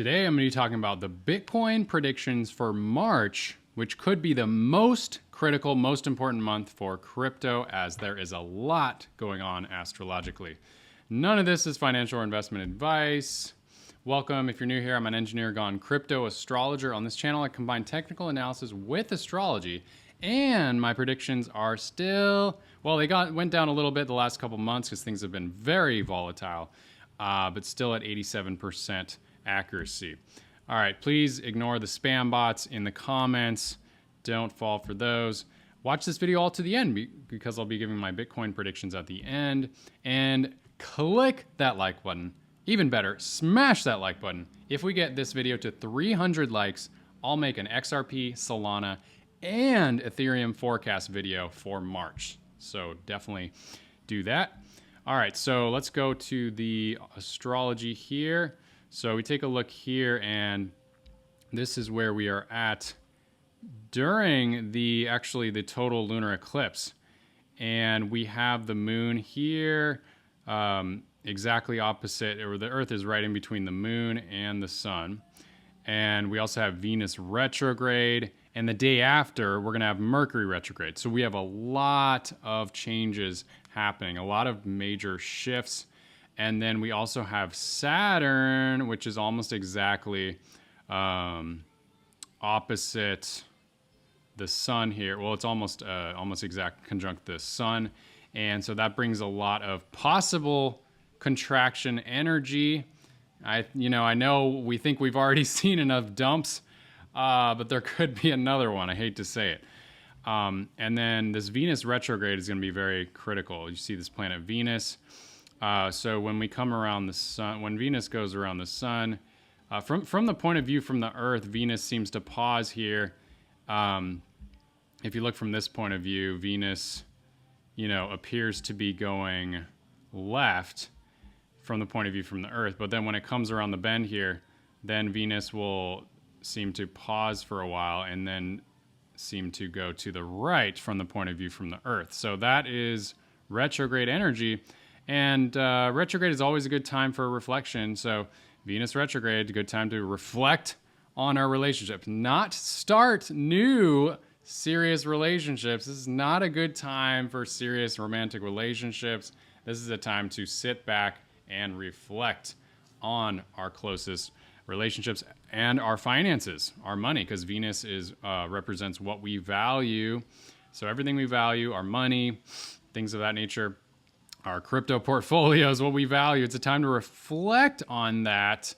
Today I'm going to be talking about the Bitcoin predictions for March, which could be the most critical, most important month for crypto, as there is a lot going on astrologically. None of this is financial or investment advice. Welcome. If you're new here, I'm an engineer gone crypto astrologer. On this channel, I combine technical analysis with astrology, and my predictions are still, well, went down a little bit the last couple months because things have been very volatile, but still at 87% accuracy. All right, please ignore the spam bots in the comments. Don't fall for those. Watch this video all to the end because I'll be giving my Bitcoin predictions at the end. And click that like button. Even better, smash that like button. If we get this video to 300 likes, I'll make an XRP, Solana, and Ethereum forecast video for March. So definitely do that. All right, so let's go to the astrology here. So we take a look here, and this is where we are at during the total lunar eclipse. And we have the moon here, exactly opposite, or the Earth is right in between the moon and the sun. And we also have Venus retrograde, and the day after, we're going to have Mercury retrograde. So we have a lot of changes happening, a lot of major shifts. And then we also have Saturn, which is almost exactly opposite the sun here. Well, it's almost exact conjunct the sun. And so that brings a lot of possible contraction energy. I know we think we've already seen enough dumps, but there could be another one. I hate to say it. And then this Venus retrograde is going to be very critical. You see this planet Venus. So when we come around the sun, when Venus goes around the sun, from the point of view from the Earth, Venus seems to pause here. If you look from this point of view, Venus, appears to be going left from the point of view from the Earth. But then when it comes around the bend here, then Venus will seem to pause for a while and then seem to go to the right from the point of view from the Earth. So that is retrograde energy. And retrograde is always a good time for reflection. So Venus retrograde, a good time to reflect on our relationships, not start new serious relationships. This is not a good time for serious romantic relationships. This is a time to sit back and reflect on our closest relationships and our finances, our money, because Venus represents what we value. So everything we value, our money, things of that nature, our crypto portfolios, what we value. It's a time to reflect on that,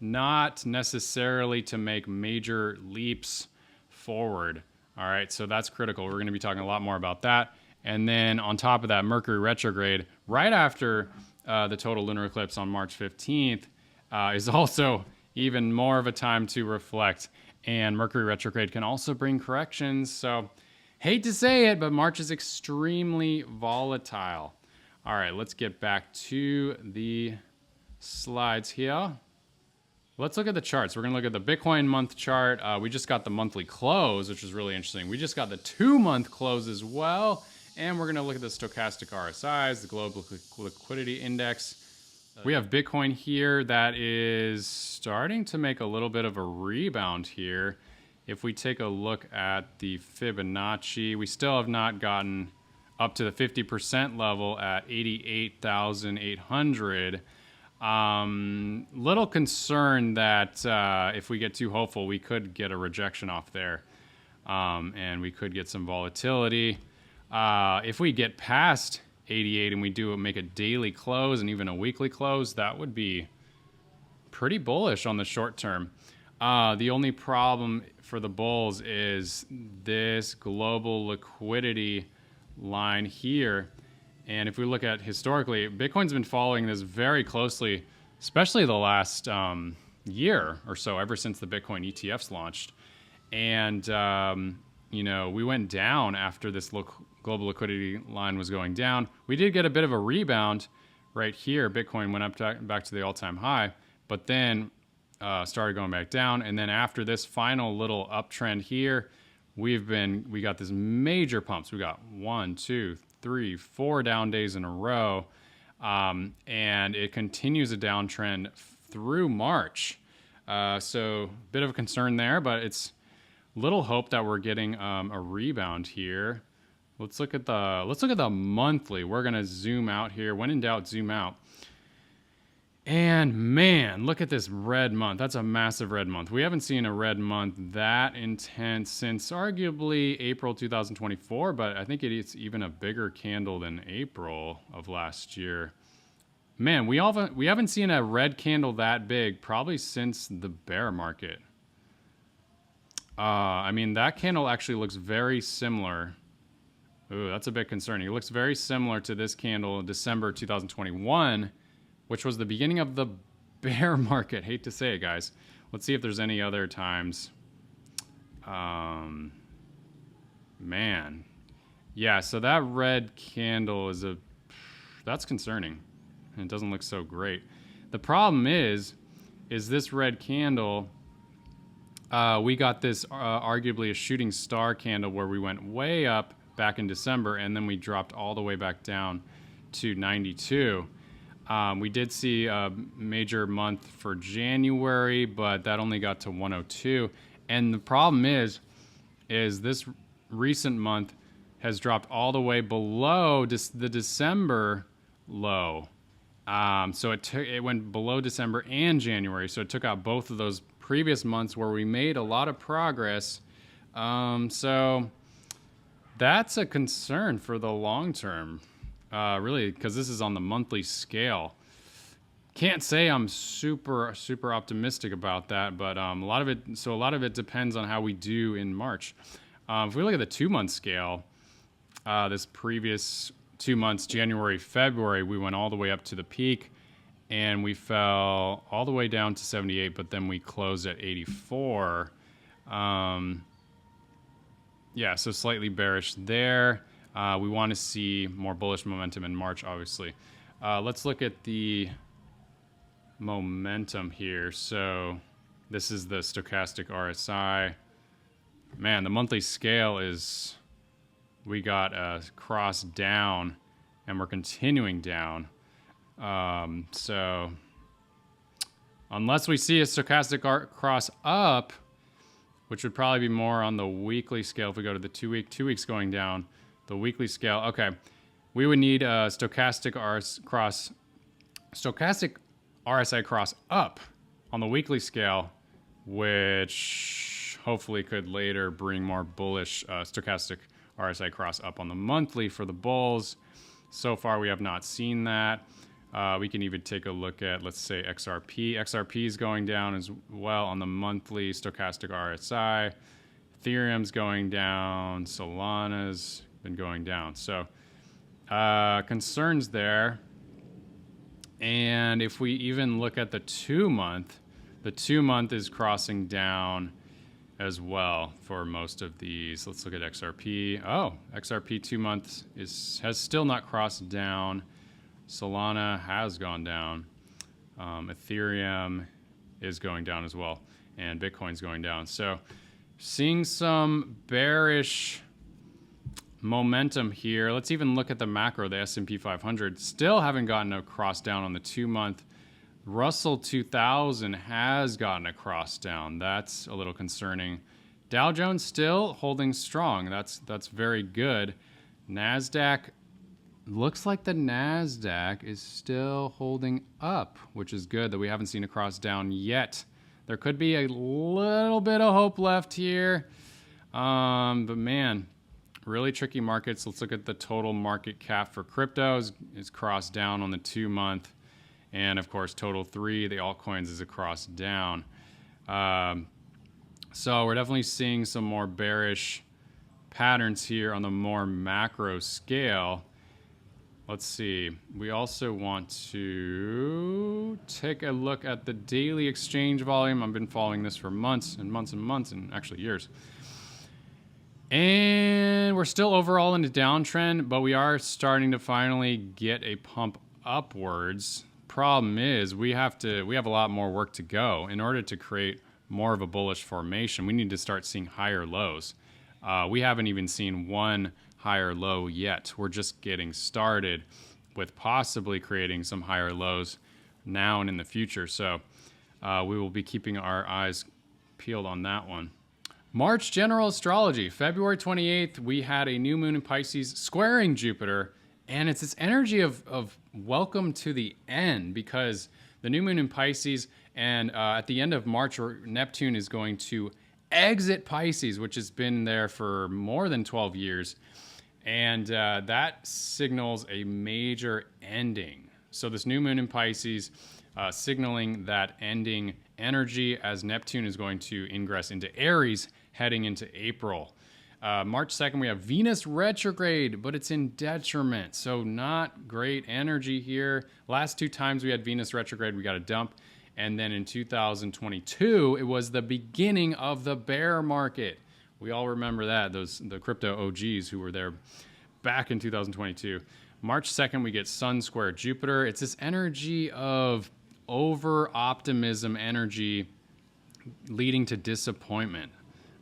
not necessarily to make major leaps forward. All right, so that's critical. We're going to be talking a lot more about that. And then on top of that, Mercury retrograde, right after the total lunar eclipse on March 15th, is also even more of a time to reflect. And Mercury retrograde can also bring corrections. So hate to say it, but March is extremely volatile. All right, let's get back to the slides here. Let's look at the charts. We're going to look at the Bitcoin month chart. We just got the monthly close, which is really interesting. We just got the 2-month close as well. And we're going to look at the stochastic RSIs, the global liquidity index. We have Bitcoin here that is starting to make a little bit of a rebound here. If we take a look at the Fibonacci, we still have not gotten up to the 50% level at 88,800. Little concerned that if we get too hopeful, we could get a rejection off there, and we could get some volatility. If we get past 88 and we do make a daily close and even a weekly close, that would be pretty bullish on the short term. The only problem for the bulls is this global liquidity line here. And if we look at historically, Bitcoin's been following this very closely, especially the last year or so, ever since the Bitcoin ETFs launched. And, we went down after this global liquidity line was going down. We did get a bit of a rebound right here. Bitcoin went up back to the all-time high, but then started going back down. And then after this final little uptrend here, we got this major pumps. We got 1, 2, 3, 4 down days in a row. And it continues a downtrend through March. So a bit of a concern there, but it's little hope that we're getting a rebound here. Let's look at the monthly. We're gonna zoom out here. When in doubt, zoom out. And man, look at this red month. That's a massive red month. We haven't seen a red month that intense since arguably April 2024, but I think it's even a bigger candle than April of last year. Man, we haven't seen a red candle that big probably since the bear market. I mean, that candle actually looks very similar. Ooh, that's a bit concerning. It looks very similar to this candle in December 2021, which was the beginning of the bear market. Hate to say it, guys. Let's see if there's any other times. Man. Yeah, so that red candle that's concerning. And it doesn't look so great. The problem is this red candle, we got this arguably a shooting star candle where we went way up back in December, and then we dropped all the way back down to 92. We did see a major month for January, but that only got to 102. And the problem is this recent month has dropped all the way below the December low. So it went below December and January. So it took out both of those previous months where we made a lot of progress. So that's a concern for the long term. Really, because this is on the monthly scale. Can't say I'm super optimistic about that, but a lot of it depends on how we do in March. If we look at the 2-month scale, this previous 2 months, January, February, we went all the way up to the peak, and we fell all the way down to 78, but then we closed at 84. Yeah, so slightly bearish there. We want to see more bullish momentum in March, obviously. Let's look at the momentum here. So this is the stochastic RSI. Man, the monthly scale is, we got a cross down and we're continuing down. So unless we see a stochastic cross up, which would probably be more on the weekly scale if we go to the 2 weeks going down, the weekly scale. Okay, we would need a stochastic RSI cross up on the weekly scale, which hopefully could later bring more bullish stochastic RSI cross up on the monthly for the bulls. So far, we have not seen that. We can even take a look at, let's say, XRP. XRP is going down as well on the monthly stochastic RSI. Ethereum's going down. Solana's been going down. So concerns there. And if we even look at the 2-month, the 2-month is crossing down as well for most of these. Let's look at XRP. Oh, XRP 2 months has still not crossed down. Solana has gone down. Ethereum is going down as well. And Bitcoin's going down. So seeing some bearish momentum here. Let's even look at the macro, the S&P 500. Still haven't gotten a cross down on the 2-month. Russell 2000 has gotten a cross down. That's a little concerning. Dow Jones still holding strong. That's very good. NASDAQ, looks like the NASDAQ is still holding up, which is good that we haven't seen a cross down yet. There could be a little bit of hope left here. But man, really tricky markets. Let's look at the total market cap for cryptos. It's crossed down on the 2-month. And of course, total 3, the altcoins is a cross down. So we're definitely seeing some more bearish patterns here on the more macro scale. Let's see. We also want to take a look at the daily exchange volume. I've been following this for months and months and months, and actually years. And we're still overall in a downtrend, but we are starting to finally get a pump upwards. Problem is, we have a lot more work to go. In order to create more of a bullish formation, we need to start seeing higher lows. We haven't even seen one higher low yet. We're just getting started with possibly creating some higher lows now and in the future. So we will be keeping our eyes peeled on that one. March general astrology. February 28th, we had a new moon in Pisces squaring Jupiter. And it's this energy of welcome to the end, because the new moon in Pisces, and at the end of March, Neptune is going to exit Pisces, which has been there for more than 12 years. And that signals a major ending. So this new moon in Pisces signaling that ending energy, as Neptune is going to ingress into Aries heading into April. March 2nd, we have Venus retrograde, but it's in detriment. So not great energy here. Last 2 times we had Venus retrograde, we got a dump. And then in 2022, it was the beginning of the bear market. We all remember that, the crypto OGs who were there back in 2022. March 2nd, we get Sun square Jupiter. It's this energy of over-optimism energy leading to disappointment.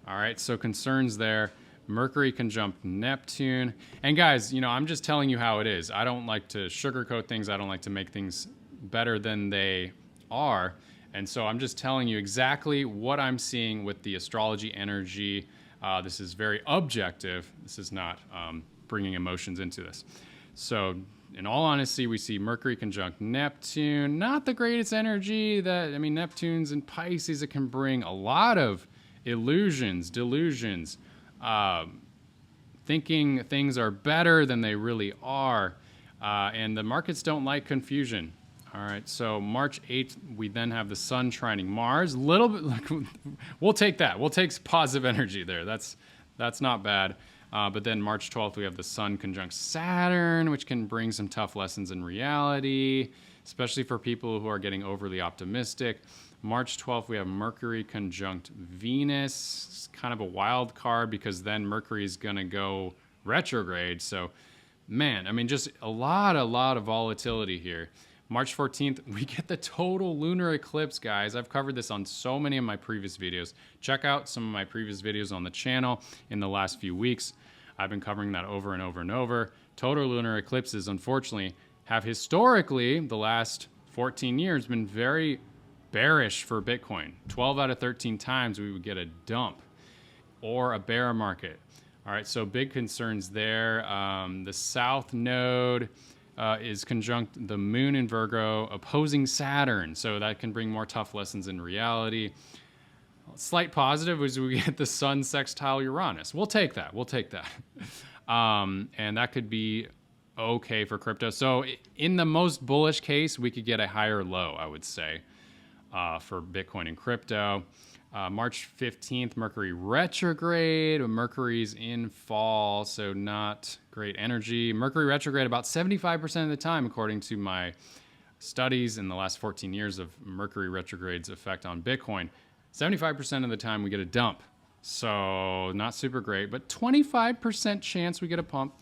All right, so concerns there. Mercury conjunct Neptune. And guys, I'm just telling you how it is. I don't like to sugarcoat things. I don't like to make things better than they are. And so I'm just telling you exactly what I'm seeing with the astrology energy. This is very objective. This is not bringing emotions into this. So in all honesty, we see Mercury conjunct Neptune. Not the greatest energy. Neptune's in Pisces. It can bring a lot of illusions, delusions, thinking things are better than they really are. And the markets don't like confusion. All right, so March 8th, we then have the Sun trining Mars. A little bit, we'll take that. We'll take positive energy there. That's not bad. But then March 12th, we have the Sun conjunct Saturn, which can bring some tough lessons in reality, especially for people who are getting overly optimistic. March 12th, we have Mercury conjunct Venus. It's kind of a wild card because then Mercury is going to go retrograde. So, man, just a lot of volatility here. March 14th, we get the total lunar eclipse, guys. I've covered this on so many of my previous videos. Check out some of my previous videos on the channel in the last few weeks. I've been covering that over and over and over. Total lunar eclipses, unfortunately, have historically, the last 14 years, been very bearish for Bitcoin. 12 out of 13 times we would get a dump or a bear market. All right, so big concerns there. The South Node is conjunct the Moon in Virgo, opposing Saturn. So that can bring more tough lessons in reality. Slight positive is we get the Sun sextile Uranus. We'll take that. And that could be okay for crypto. So in the most bullish case, we could get a higher low, I would say, for Bitcoin and crypto. March 15th, Mercury retrograde. Mercury's in fall, so not great energy. Mercury retrograde about 75% of the time, according to my studies in the last 14 years of Mercury retrograde's effect on Bitcoin. 75% of the time we get a dump, so not super great, but 25% chance we get a pump.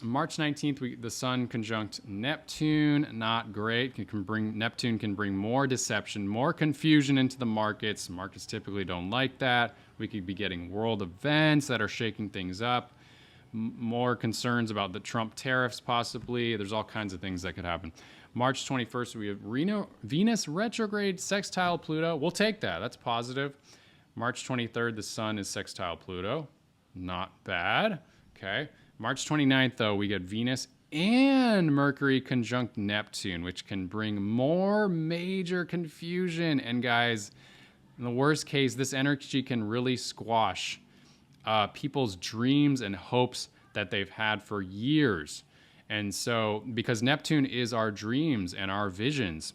March 19th, the Sun conjunct Neptune, not great. Neptune can bring more deception, more confusion into the markets. Markets typically don't like that. We could be getting world events that are shaking things up. More concerns about the Trump tariffs, possibly. There's all kinds of things that could happen. March 21st, we have Venus retrograde sextile Pluto. We'll take that. That's positive. March 23rd, the Sun is sextile Pluto. Not bad. Okay. March 29th, though, we get Venus and Mercury conjunct Neptune, which can bring more major confusion. And guys, in the worst case, this energy can really squash people's dreams and hopes that they've had for years. And so, because Neptune is our dreams and our visions,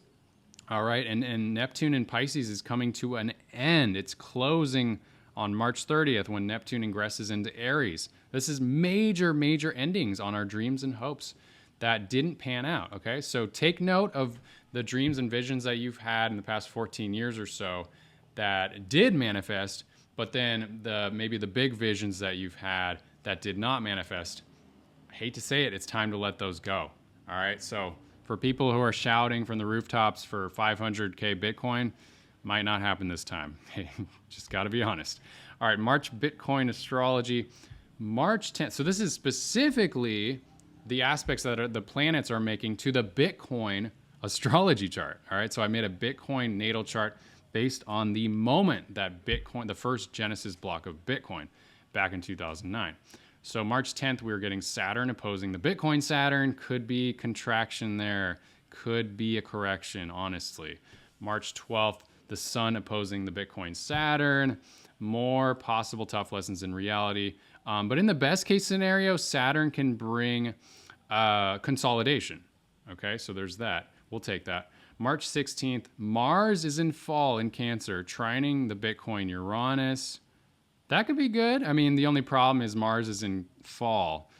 all right, and Neptune in Pisces is coming to an end. It's closing on March 30th when Neptune ingresses into Aries. This is major endings on our dreams and hopes that didn't pan out, okay? So take note of the dreams and visions that you've had in the past 14 years or so that did manifest, but then maybe the big visions that you've had that did not manifest. I hate to say it, it's time to let those go, all right? So for people who are shouting from the rooftops for 500K Bitcoin, might not happen this time. Hey, just got to be honest. All right, March Bitcoin astrology. March 10th. So this is specifically the aspects that the planets are making to the Bitcoin astrology chart. All right. So I made a Bitcoin natal chart based on the moment that Bitcoin, the first Genesis block of Bitcoin back in 2009. So March 10th, we were getting Saturn opposing the Bitcoin Saturn. Could be contraction there. Could be a correction, honestly. March 12th, the Sun opposing the Bitcoin Saturn. More possible tough lessons in reality. But in the best case scenario, Saturn can bring consolidation. Okay, so there's that. We'll take that. March 16th, Mars is in fall in Cancer, trining the Bitcoin Uranus. That could be good. I mean, the only problem is Mars is in fall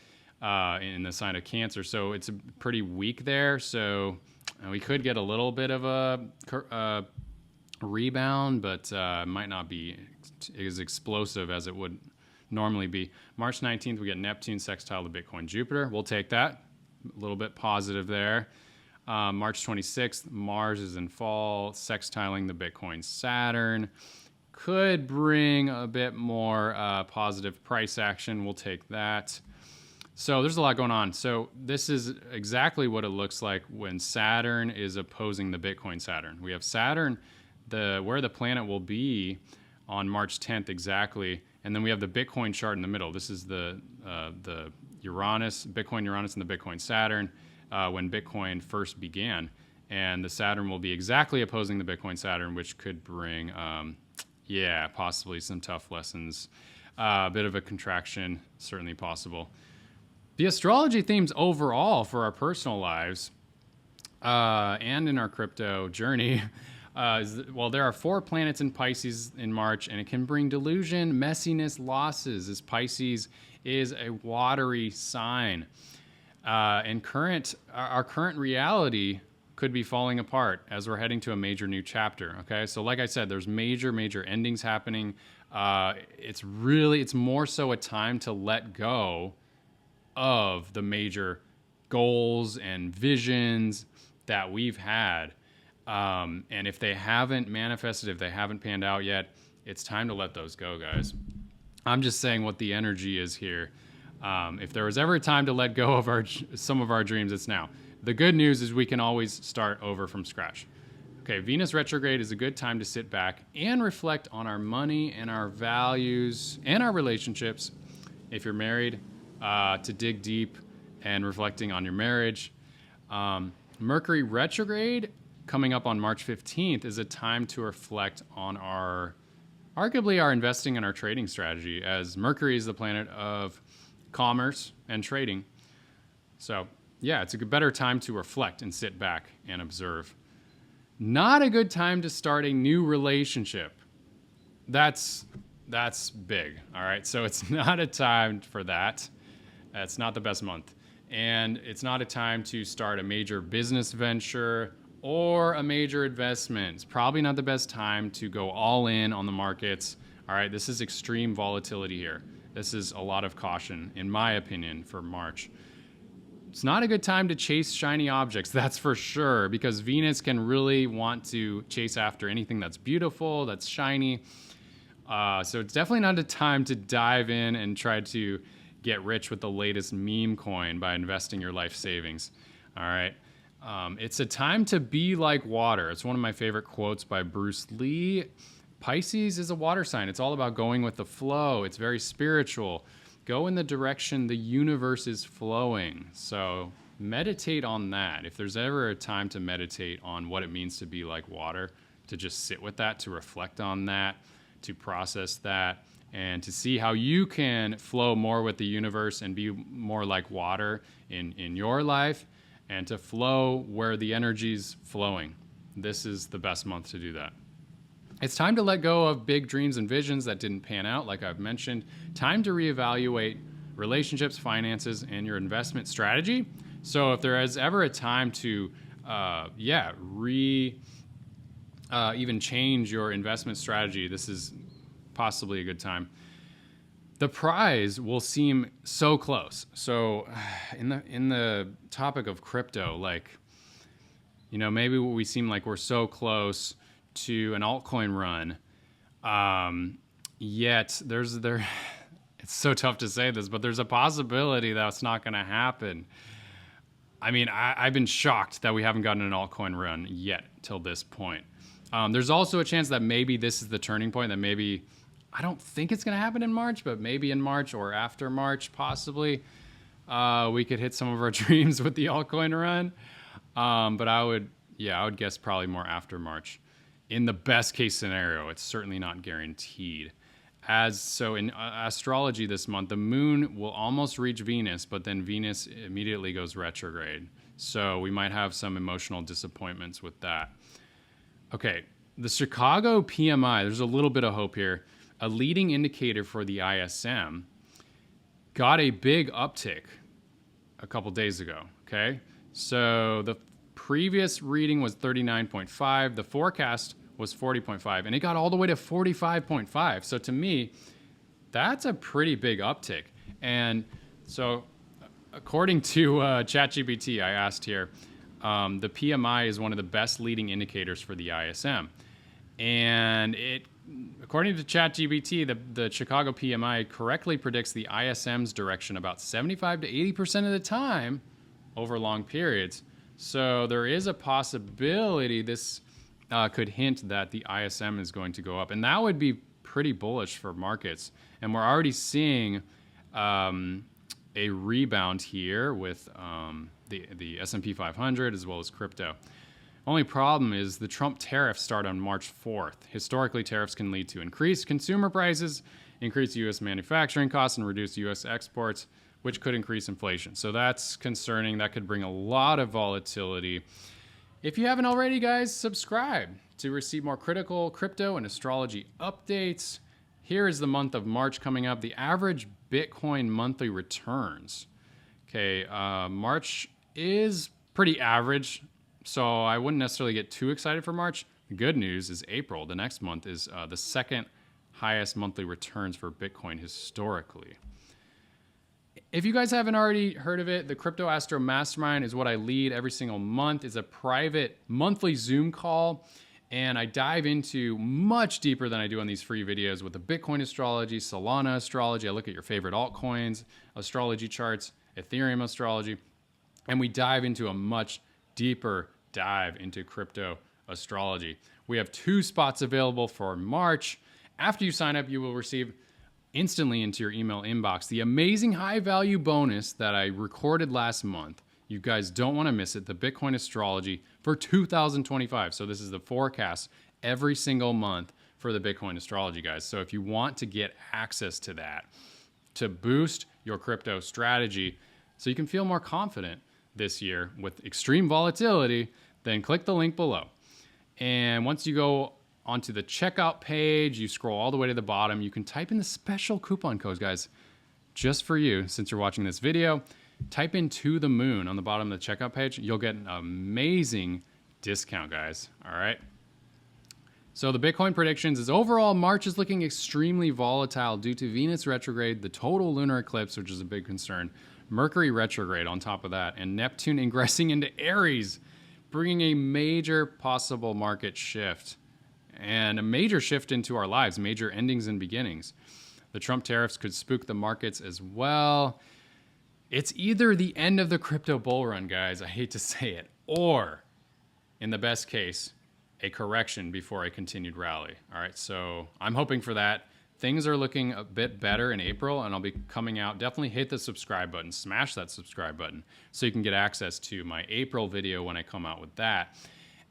in the sign of Cancer, so it's pretty weak there. So we could get a little bit of a rebound, but might not be as explosive as it would normally be. March 19th, we get Neptune sextile to Bitcoin Jupiter. We'll take that. A little bit positive there. March 26th, Mars is in fall, sextiling the Bitcoin Saturn. Could bring a bit more positive price action. We'll take that. So there's a lot going on. So this is exactly what it looks like when Saturn is opposing the Bitcoin Saturn. We have Saturn, where the planet will be on March 10th exactly, and then we have the Bitcoin chart in the middle. This is the Uranus, Bitcoin Uranus, and the Bitcoin Saturn when Bitcoin first began, and the Saturn will be exactly opposing the Bitcoin Saturn, which could bring possibly some tough lessons, a bit of a contraction, certainly possible. The astrology themes overall for our personal lives and in our crypto journey there are 4 planets in Pisces in March, and it can bring delusion, messiness, losses, as Pisces is a watery sign. And our current reality could be falling apart as we're heading to a major new chapter. Okay, so like I said, there's major endings happening. It's more so a time to let go of the major goals and visions that we've had. And if they haven't manifested, if they haven't panned out yet, it's time to let those go, guys. I'm just saying what the energy is here. If there was ever a time to let go of some of our dreams, it's now. The good news is we can always start over from scratch. Okay, Venus retrograde is a good time to sit back and reflect on our money and our values and our relationships. If you're married, to dig deep and reflecting on your marriage. Mercury retrograde coming up on March 15th is a time to reflect on arguably our investing and our trading strategy, as Mercury is the planet of commerce and trading. So yeah, it's a better time to reflect and sit back and observe. Not a good time to start a new relationship. That's big, all right? So it's not a time for that. It's not the best month. And it's not a time to start a major business venture or a major investment. It's probably not the best time to go all in on the markets. All right, this is extreme volatility here. This is a lot of caution, in my opinion, for March. It's not a good time to chase shiny objects, that's for sure, because Venus can really want to chase after anything that's beautiful, that's shiny. So it's definitely not a time to dive in and try to get rich with the latest meme coin by investing your life savings. All right. It's a time to be like water. It's one of my favorite quotes by Bruce Lee. Pisces is a water sign. It's all about going with the flow. It's very spiritual. Go in the direction the universe is flowing. So meditate on that. If there's ever a time to meditate on what it means to be like water, to just sit with that, to reflect on that, to process that, and to see how you can flow more with the universe and be more like water in your life, and to flow where the energy's flowing. This is the best month to do that. It's time to let go of big dreams and visions that didn't pan out, like I've mentioned. Time to reevaluate relationships, finances, and your investment strategy. So if there is ever a time to, even change your investment strategy, this is possibly a good time. The prize will seem so close. So in the topic of crypto, maybe we seem like we're so close to an altcoin run, yet it's so tough to say this, but there's a possibility that's not going to happen. I mean, I've been shocked that we haven't gotten an altcoin run yet till this point. There's also a chance that maybe this is the turning point, that maybe, I don't think it's going to happen in March, but maybe in March or after March, possibly, we could hit some of our dreams with the altcoin run. But I would guess probably more after March. In the best case scenario, it's certainly not guaranteed. So in astrology this month, the moon will almost reach Venus, but then Venus immediately goes retrograde. So we might have some emotional disappointments with that. Okay, the Chicago PMI, there's a little bit of hope here. A leading indicator for the ISM got a big uptick a couple days ago, okay? So the previous reading was 39.5. The forecast was 40.5, and it got all the way to 45.5. So to me, that's a pretty big uptick. And so according to ChatGPT, I asked here, the PMI is one of the best leading indicators for the ISM. And according to ChatGPT, the Chicago PMI correctly predicts the ISM's direction about 75 to 80% of the time over long periods. So there is a possibility this could hint that the ISM is going to go up. And that would be pretty bullish for markets. And we're already seeing a rebound here with the S&P 500 as well as crypto. Only problem is the Trump tariffs start on March 4th. Historically, tariffs can lead to increased consumer prices, increased U.S. manufacturing costs, and reduce U.S. exports, which could increase inflation. So that's concerning. That could bring a lot of volatility. If you haven't already, guys, subscribe to receive more critical crypto and astrology updates. Here is the month of March coming up. The average Bitcoin monthly returns. Okay, March is pretty average, so I wouldn't necessarily get too excited for March. The good news is April, the next month, is the second highest monthly returns for Bitcoin historically. If you guys haven't already heard of it, the Crypto Astro Mastermind is what I lead every single month. It's a private monthly Zoom call, and I dive into much deeper than I do on these free videos with the Bitcoin astrology, Solana astrology. I look at your favorite altcoins, astrology charts, Ethereum astrology, and we dive into a much deeper dive into crypto astrology. We have 2 spots available for March. After you sign up, you will receive instantly into your email inbox the amazing high value bonus that I recorded last month. You guys don't want to miss it. The Bitcoin astrology for 2025. So this is the forecast every single month for the Bitcoin astrology, guys. So if you want to get access to that, to boost your crypto strategy so you can feel more confident this year with extreme volatility, then click the link below. And once you go onto the checkout page, you scroll all the way to the bottom, you can type in the special coupon codes, guys, just for you. Since you're watching this video, type in "to the moon" on the bottom of the checkout page. You'll get an amazing discount, guys. All right. So the Bitcoin predictions is overall March is looking extremely volatile due to Venus retrograde, the total lunar eclipse, which is a big concern, Mercury retrograde on top of that, and Neptune ingressing into Aries, bringing a major possible market shift and a major shift into our lives, major endings and beginnings. The Trump tariffs could spook the markets as well. It's either the end of the crypto bull run, guys, I hate to say it, or in the best case, a correction before a continued rally. All right, so I'm hoping for that. Things are looking a bit better in April, and I'll be coming out. Definitely hit the subscribe button, smash that subscribe button so you can get access to my April video when I come out with that.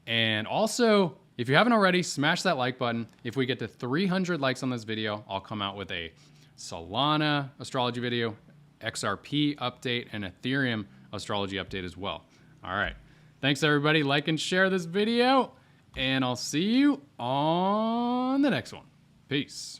And also, if you haven't already, smash that like button. If we get to 300 likes on this video, I'll come out with a Solana astrology video, XRP update, and Ethereum astrology update as well. All right. Thanks, everybody. Like and share this video, and I'll see you on the next one. Peace.